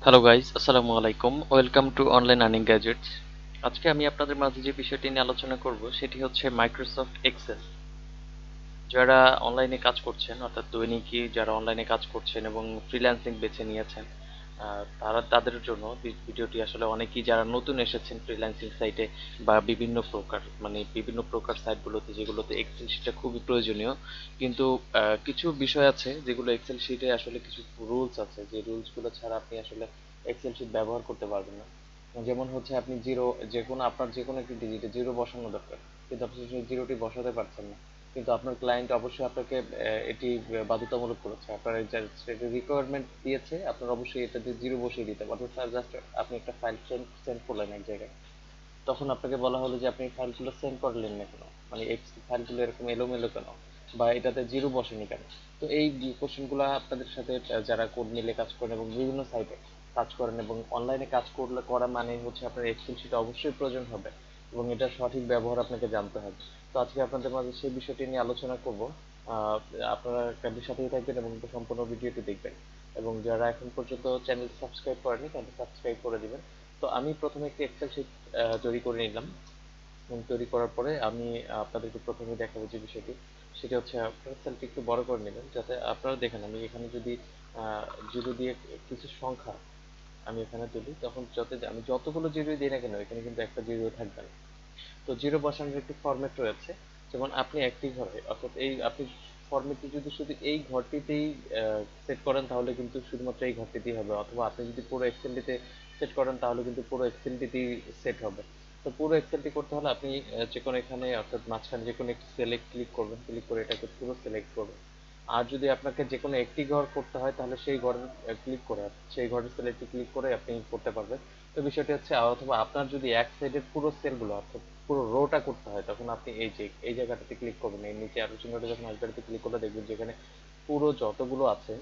Hello guys, আসসালামু আলাইকুম। Welcome to online earning gadgets. আজকে আমি আপনাদের মাঝে যে বিষয়টি নিয়ে আলোচনা করব সেটি হচ্ছে মাইক্রোসফট এক্সেল। যারা অনলাইনে কাজ করছেন, অর্থাৎ দৈনিকই যারা অনলাইনে কাজ করছেন এবং ফ্রিল্যান্সিং বেছে নিয়েছেন, তারা তাদের জন্য ভিডিওটি আসলে অনেকেই যারা নতুন এসেছেন ফ্রিল্যান্সিং সাইটে বা বিভিন্ন প্রকার সাইটগুলোতে যেগুলোতে এক্সেল শিটটা খুবই প্রয়োজনীয়। কিন্তু কিছু বিষয় আছে যেগুলো এক্সেল শিটে আসলে কিছু রুলস আছে, যে রুলসগুলো ছাড়া আপনি আসলে এক্সেল শিট ব্যবহার করতে পারবেন না। যেমন হচ্ছে আপনি জিরো, আপনার যে কোনো একটি ডিজিটে জিরো বসানো দরকার, কিন্তু আপনি সেই জিরোটি বসাতে পারছেন না। কিন্তু আপনার ক্লায়েন্ট অবশ্যই আপনাকে এটি বাধ্যতামূলক করেছে, আপনার রিকোয়ারমেন্ট দিয়েছে, আপনার অবশ্যই এটা দিয়ে জিরো বসিয়ে দিতে হবে। অর্থাৎ জাস্ট আপনি একটা ফাইল সেন্ড করলেন এক জায়গায়, তখন আপনাকে বলা হলো যে আপনি ফাইলগুলো সেন্ড করলেন না কেন, মানে এই ফাইলগুলো এরকম এলোমেলো কেন, বা এটাতে জিরো বসেনি কেন। তো এই কোশ্চেনগুলো আপনাদের সাথে যারা কোড মিলে কাজ করেন এবং বিভিন্ন সাইটে কাজ করেন এবং অনলাইনে কাজ করলে করা মানে হচ্ছে আপনার এক্সেল শিট অবশ্যই প্রয়োজন হবে এবং এটার সঠিক ব্যবহার আপনাকে জানতে হবে। তো আজকে আপনাদের মাঝে সেই বিষয়টি নিয়ে আলোচনা করব। আহ, আপনারা ক্যান্টির সাথেই থাকবেন এবং সম্পূর্ণ ভিডিওটি দেখবেন, এবং যারা এখন পর্যন্ত চ্যানেল সাবস্ক্রাইব করেনি চ্যানেল সাবস্ক্রাইব করে দিবেন। তো আমি প্রথমে একটি এক্সেল শিট তৈরি করে নিলাম, এবং তৈরি করার পরে আমি আপনাদেরকে প্রথমে দেখাবো যে বিষয়টি, সেটা হচ্ছে আপনারা সেলটি একটু বড় করে নেবেন যাতে আপনারা দেখেন। আমি এখানে যদি জিরো দিয়ে কিছু সংখ্যা আমি এখানে তুলি, তখন যাতে আমি যতগুলো জিরো দিই না কেন এখানে কিন্তু একটা জিরো থাকবে না। তো জিরো বসানোর একটি ফরম্যাট রয়েছে। যেমন আপনি একটি ঘরে, অর্থাৎ এই আপনি ফরম্যাটটি যদি শুধু এই ঘরটিতেই সেট করেন তাহলে কিন্তু শুধুমাত্র এই ঘরটিতেই হবে, অথবা আপনি যদি পুরো এক্সেলটিতে সেট করেন তাহলে কিন্তু পুরো এক্সেলটিতেই সেট হবে। তো পুরো এক্সেলটি করতে হলে আপনি যে কোনো এখানে, অর্থাৎ মাঝখানে যে কোনো একটি সেলে ক্লিক করবেন, ক্লিক করে এটাকে পুরো সিলেক্ট করবেন। আর যদি আপনাকে যে কোনো একটি ঘর করতে হয় তাহলে সেই ঘরে ক্লিক করে সেই ঘরের সেলেটি ক্লিক করে আপনি করতে পারবেন। তো বিষয়টি হচ্ছে, অথবা আপনার যদি এক সাইডের পুরো সেলগুলো, অর্থাৎ পুরো রোটা করতে হয়, তখন আপনি এই যে এই জায়গাটাতে ক্লিক করবেন, এই নিচে আরো চিহ্নটা যখন আসবে এটাতে ক্লিক করলে দেখবেন যেখানে পুরো যতগুলো আছে,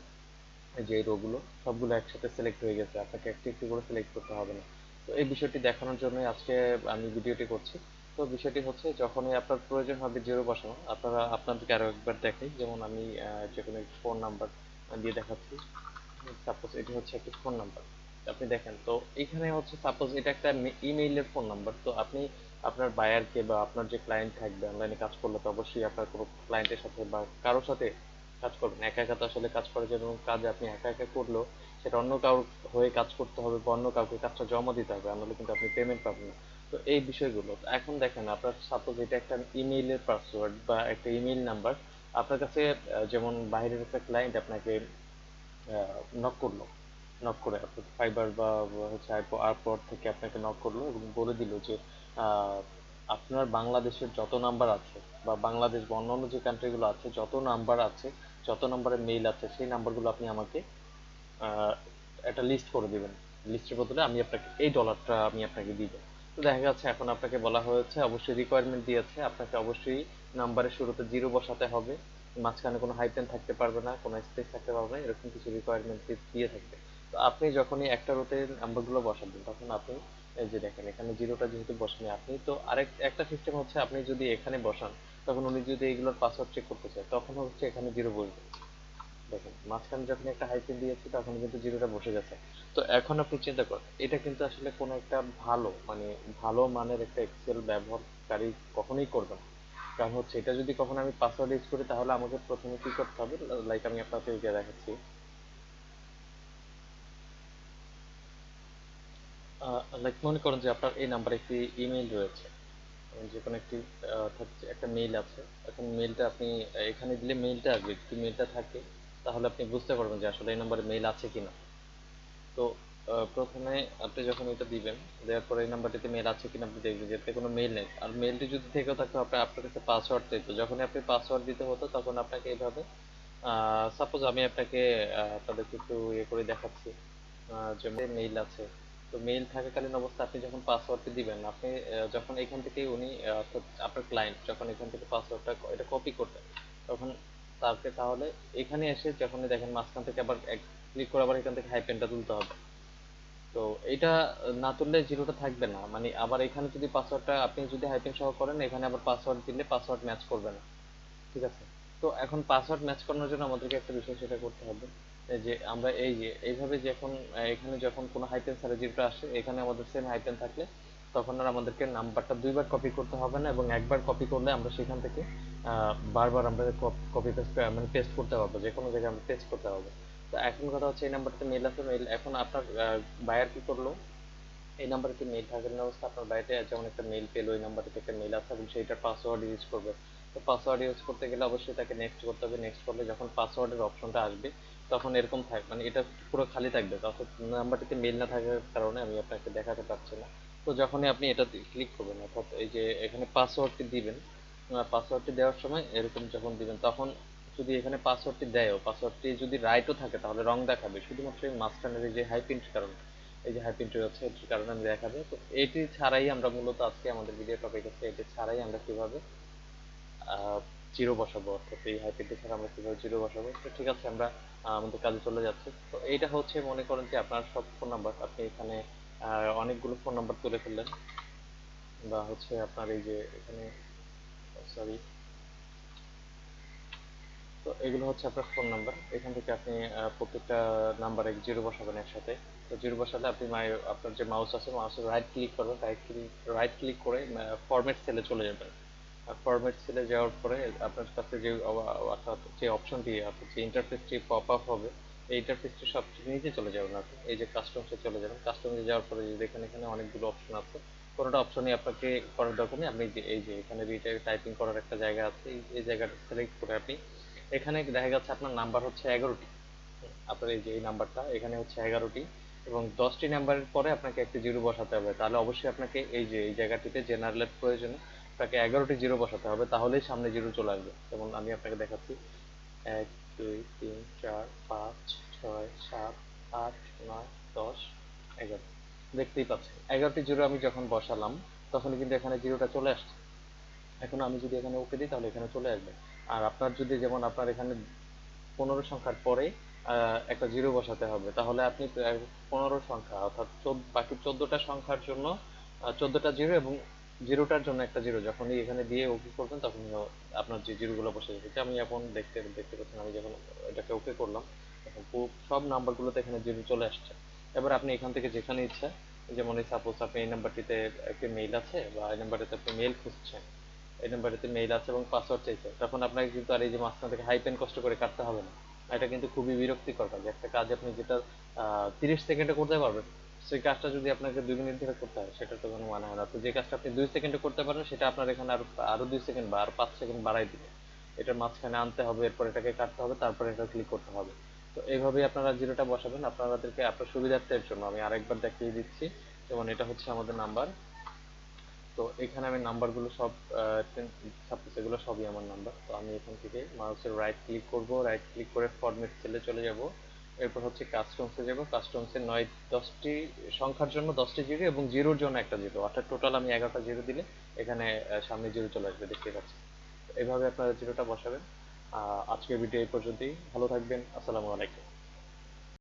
এই যে রো গুলো সবগুলো একসাথে সিলেক্ট হয়ে গেছে, আপনাকে একটি একটি করে সিলেক্ট করতে হবে না। তো এই বিষয়টি দেখানোর জন্য আজকে আমি ভিডিওটি করছি। তো বিষয়টি হচ্ছে, যখনই আপনার প্রয়োজন হবে জিরো বসানো, আপনাদেরকে আরো একবার দেখাই। যেমন আমি যে কোনো একটি ফোন নাম্বার দিয়ে দেখাচ্ছি। সাপোজ এটি হচ্ছে একটি ফোন নাম্বার, আপনি দেখেন। তো এখানে হচ্ছে সাপোজ এটা একটা ইমেইলের ফোন নাম্বার। তো আপনি আপনার বায়ারকে বা আপনার যে ক্লায়েন্ট থাকবে অনলাইনে কাজ করলে, তো অবশ্যই আপনার কোনো ক্লায়েন্টের সাথে বা কারোর সাথে কাজ করবেন, একা একা তো আসলে কাজ করা যাবে, এবং কাজ আপনি একা একা করলেও সেটা অন্য কারোর হয়ে কাজ করতে হবে বা অন্য কাউকে কাজটা জমা দিতে হবে, নাহলে কিন্তু আপনি পেমেন্ট পাবেন না। তো এই বিষয়গুলো, তো এখন দেখেন আপনার সাপোজ এটা একটা ইমেইলের পাসওয়ার্ড বা একটা ইমেইল নাম্বার। আপনার কাছে যেমন বাইরের একটা ক্লায়েন্ট আপনাকে নক করলো, নক করে আপনার ফাইবার বা হচ্ছে আপওয়ার্ক থেকে আপনাকে নক করলো এবং বলে দিল যে আহ, আপনার বাংলাদেশের যত নাম্বার আছে, বা বাংলাদেশ বা অন্যান্য যে কান্ট্রিগুলো আছে যত নাম্বার আছে, যত নাম্বারের মেইল আছে, সেই নাম্বারগুলো আপনি আমাকে আহ, একটা লিস্ট করে দিবেন। লিস্টের বদলে আমি আপনাকে এই ডলারটা আমি আপনাকে দিব। তো দেখা যাচ্ছে এখন আপনাকে বলা হয়েছে, অবশ্যই রিকোয়ারমেন্ট দিয়েছে, আপনাকে অবশ্যই নাম্বারের শুরুতে জিরো বসাতে হবে, মাঝখানে কোনো হাইফেন থাকতে পারবে না, কোনো স্পেস থাকতে পারবে না, এরকম কিছু রিকোয়ারমেন্ট দিয়ে থাকবে। তো আপনি যখনই একটা রোতে নাম্বারগুলো বসাবেন, তখন আপনি এই যে দেখেন এখানে জিরোটা যেহেতু বসেনি, আপনি তো আরেক একটা সিস্টেম হচ্ছে, আপনি যদি এখানে বসান তখন উনি যদি এগুলোর পাসওয়ার্ড চেক করতে চায় তখন হচ্ছে এখানে জিরো বসবে। দেখেন মাঝখানে যখন একটা হাইফেন দিয়েছি তখন কিন্তু জিরোটা বসে গেছে। তো এখন আপনি চিন্তা করেন, এটা কিন্তু আসলে কোনো একটা ভালো মানের একটা এক্সেল ব্যবহারকারী কখনোই করবে না। কারণ হচ্ছে এটা যদি কখনো আমি পাসওয়ার্ড ইউজ করি তাহলে আমাকে প্রথমে কি করতে হবে, লাইক আমি আপনাকে দেখাচ্ছি। লাইক মনে করেন যে আপনার এই নাম্বারে একটি ইমেইল রয়েছে, যে কোনো একটি একটা মেইল আছে। এখন মেইলটা আপনি এখানে দিলে মেইলটা আসবে, যদি মেইলটা থাকে তাহলে আপনি বুঝতে পারবেন যে আসলে এই নাম্বারে মেইল আছে কিনা। তো প্রথমে আপনি যখন এটা দিবেন, দেওয়ার পরে এই নাম্বারটিতে মেল আছে কিনা আপনি দেখবেন যে এতে কোনো মেল নেই, আর মেলটি যদি থেকেও থাকতো আপনার কাছে পাসওয়ার্ড চাইতো, যখনই আপনি পাসওয়ার্ড দিতে হতো তখন আপনাকে এইভাবে, সাপোজ আমি আপনাকে আপনাদেরকে একটু ইয়ে করে দেখাচ্ছি। যেমন মেইল আছে, তো মেইল থাকাকালীন অবস্থা আপনি যখন পাসওয়ার্ডটি দিবেন, আপনি যখন এখান থেকে উনি অর্থাৎ আপনার ক্লায়েন্ট যখন এখান থেকে পাসওয়ার্ডটা এটা কপি করবেন, তখন তাকে তাহলে এখানে এসে যখনই দেখেন মাঝখান থেকে আবার এক ক্লিক করে আবার এখান থেকে হাইপেনটা তুলতে হবে। তো এটা না তুললে জিরোটা থাকবে না, মানে আবার এখানে যদি পাসওয়ার্ডটা আপনি যদি হাইপেন সহ করেন, এখানে আবার পাসওয়ার্ড দিলে পাসওয়ার্ড ম্যাচ করবে না। ঠিক আছে? তো এখন পাসওয়ার্ড ম্যাচ করানোর জন্য আমাদেরকে একটা বিষয় সেটা করতে হবে। এই যে আমরা এই যে এইভাবে যখন এখানে যখন কোনো হাইপেন ছাড়া জিরোটা আসে, এখানে আমাদের সেম হাইপেন থাকলে তখন আর আমাদেরকে নাম্বারটা দুইবার কপি করতে হবে না, এবং একবার কপি করলে আমরা সেখান থেকে বারবার আমরা কপি পেস্ট মানে পেস্ট করতে পারবো, যে কোনো জায়গায় আমরা পেস্ট করতে পারবো। তো এখন কথা হচ্ছে এই নাম্বারটাতে মেল আছে, মেল এখন আপনার বায়ার কি করলো, এই নাম্বারে কি মেইল থাকার অবস্থা আপনার বাড়িতে যেমন একটা মেইল পেলো, ওই নাম্বার থেকে একটা মেইল আছে এবং সেইটার পাসওয়ার্ড ইউজ করবে। তো পাসওয়ার্ড ইউজ করতে গেলে অবশ্যই তাকে নেক্সট করতে হবে। নেক্সট করলে যখন পাসওয়ার্ডের অপশনটা আসবে তখন এরকম থাকবে, মানে এটা পুরো খালি থাকবে, অর্থাৎ নাম্বারটিতে মেইল না থাকার কারণে আমি আপনাকে দেখাতে পারছি না। তো যখনই আপনি এটা ক্লিক করবেন, অর্থাৎ এই যে এখানে পাসওয়ার্ডটি দিবেন, পাসওয়ার্ডটি দেওয়ার সময় এরকম যখন দিবেন তখন যদি এখানে পাসওয়ার্ডটি দেয়ও, পাসওয়ার্ডটি যদি রাইটও থাকে তাহলে রং দেখাবে, শুধুমাত্র এই মাঝখানের এই যে হাইপিনটির কারণে, এই যে হ্যাপি হচ্ছে এটির কারণে আমি দেখাবে। তো এটি ছাড়াই আমরা মূলত আজকে আমাদের ভিডিও টপিক হচ্ছে এটি ছাড়াই আমরা কিভাবে জিরো বসাবো, অর্থাৎ এই হ্যাপিটি ছাড়া আমরা কিভাবে জিরো বসাবো। তো ঠিক আছে, আমরা আমাদের কাজে চলে যাচ্ছি। তো এইটা হচ্ছে মনে করেন যে আপনার সব ফোন নাম্বার, আপনি এখানে অনেকগুলো ফোন নাম্বার তুলে ফেললেন, বা হচ্ছে আপনার এই যে এখানে, সরি, তো এগুলো হচ্ছে আপনার ফোন নাম্বার। এখান থেকে আপনি প্রত্যেকটা নাম্বারে জিরো বসাবেন একসাথে। তো জিরো বসালে আপনি আপনার যে মাউস আছে, মাউসে রাইট ক্লিক করবেন, রাইট ক্লিক করে ফরম্যাট সেলে চলে যাবেন। ফরম্যাট সেলে যাওয়ার পরে আপনার কাছে যে অর্থাৎ যে অপশনটি, অর্থাৎ যে ইন্টারফেসটি পপ আপ হবে, এই ইন্টারফেসটি সব নিচে চলে যাবেন আপনি, এই যে কাস্টমসে চলে যাবেন। কাস্টমসে যাওয়ার পরে যে দেখেন এখানে অনেকগুলো অপশন আছে, কোনোটা অপশনই আপনাকে করার দরকার নেই। আপনি যে এই যে এখানে টাইপিং করার একটা জায়গা আছে, এই জায়গাটা সিলেক্ট করে আপনি এখানে দেখা যাচ্ছে আপনার নাম্বার হচ্ছে 11টি, আপনার এই যে এই নাম্বারটা এখানে হচ্ছে 11টি, এবং 10টি নাম্বারের পরে আপনাকে একটি জিরো বসাতে হবে। তাহলে অবশ্যই আপনাকে এই যে এই জায়গাটিতে জেনারেলের প্রয়োজনে আপনাকে 11টি জিরো বসাতে হবে, তাহলেই সামনে জিরো চলে আসবে। যেমন আমি আপনাকে দেখাচ্ছি, 1 2 3 4 5 6 7 8 9 10 11, দেখতেই পাচ্ছেন 11টি জিরো আমি যখন বসালাম তখনই কিন্তু এখানে জিরোটা চলে আসছে। এখন আমি যদি এখানে ওকে দিই তাহলে এখানে চলে আসবে। আর আপনার যদি, যেমন আপনার এখানে 15 সংখ্যার পরে একটা জিরো বসাতে হবে, তাহলে আপনি 15 সংখ্যা অর্থাৎ বাকি 14টা সংখ্যার জন্য 14টা জিরো এবং জিরোটার জন্য একটা জিরো যখনই এখানে দিয়ে ওকে করবেন তখনই আপনার যে জিরোগুলো বসে যাবে। যে আমি এখন দেখতে দেখতে পাচ্ছেন, আমি যখন এটাকে ওকে করলাম তখন সব নাম্বারগুলোতে এখানে জিরো চলে আসছে। এবার আপনি এখান থেকে যেখানে ইচ্ছা, যেমন এই সাপোজ আপনি এই নাম্বারটিতে একটি মেইল আছে বা এই নাম্বারটিতে আপনি মেইল খুঁজছেন, এই নাম্বারটিতে মেইল আছে এবং পাসওয়ার্ড চাইছে, তখন আপনাকে কিন্তু আর এই যে মাঝখান থেকে হাইপেন কষ্ট করে কাটতে হবে না। এটা কিন্তু খুবই বিরক্তিকর কাজ। একটা কাজ আপনি যেটা 30 সেকেন্ডে করতে পারবেন, সেই কাজটা যদি আপনাকে 2 মিনিট ধরে করতে হয় সেটা তো কোনো মানে হয় না। তো যে কাজটা আপনি 2 সেকেন্ডে করতে পারেন সেটা আপনার এখানে আরো আরো 2 সেকেন্ড বা আরো 5 সেকেন্ড বাড়াই দিবে। এটার মাঝখানে আনতে হবে, এরপর এটাকে কাটতে হবে, তারপরে এটা ক্লিক করতে হবে। তো এইভাবেই আপনারা জিরোটা বসাবেন। আপনাদেরকে আপনার সুবিধার্থের জন্য আমি আরেকবার দেখিয়ে দিচ্ছি। যেমন এটা হচ্ছে আমাদের নাম্বার, তো এখানে আমি নাম্বারগুলো সব সাপোজ এগুলো সবই আমার নাম্বার। তো আমি এখান থেকে মাউসের রাইট ক্লিক করব, রাইট ক্লিক করে ফরম্যাট সেলে চলে যাব, এরপর হচ্ছে কাস্টমসে যাব, কাস্টমসে 10টি সংখ্যার জন্য 10টি জিরো এবং জিরোর জন্য একটা জিরো, অর্থাৎ টোটাল আমি 11টা জিরো দিলে এখানে সামনে জিরো চলে আসবে, দেখতে পাচ্ছেন। তো এইভাবে আপনারা জিরোটা বসাবেন। আজকের ভিডিও এই পর্যন্তই, ভালো থাকবেন, আসসালামু আলাইকুম।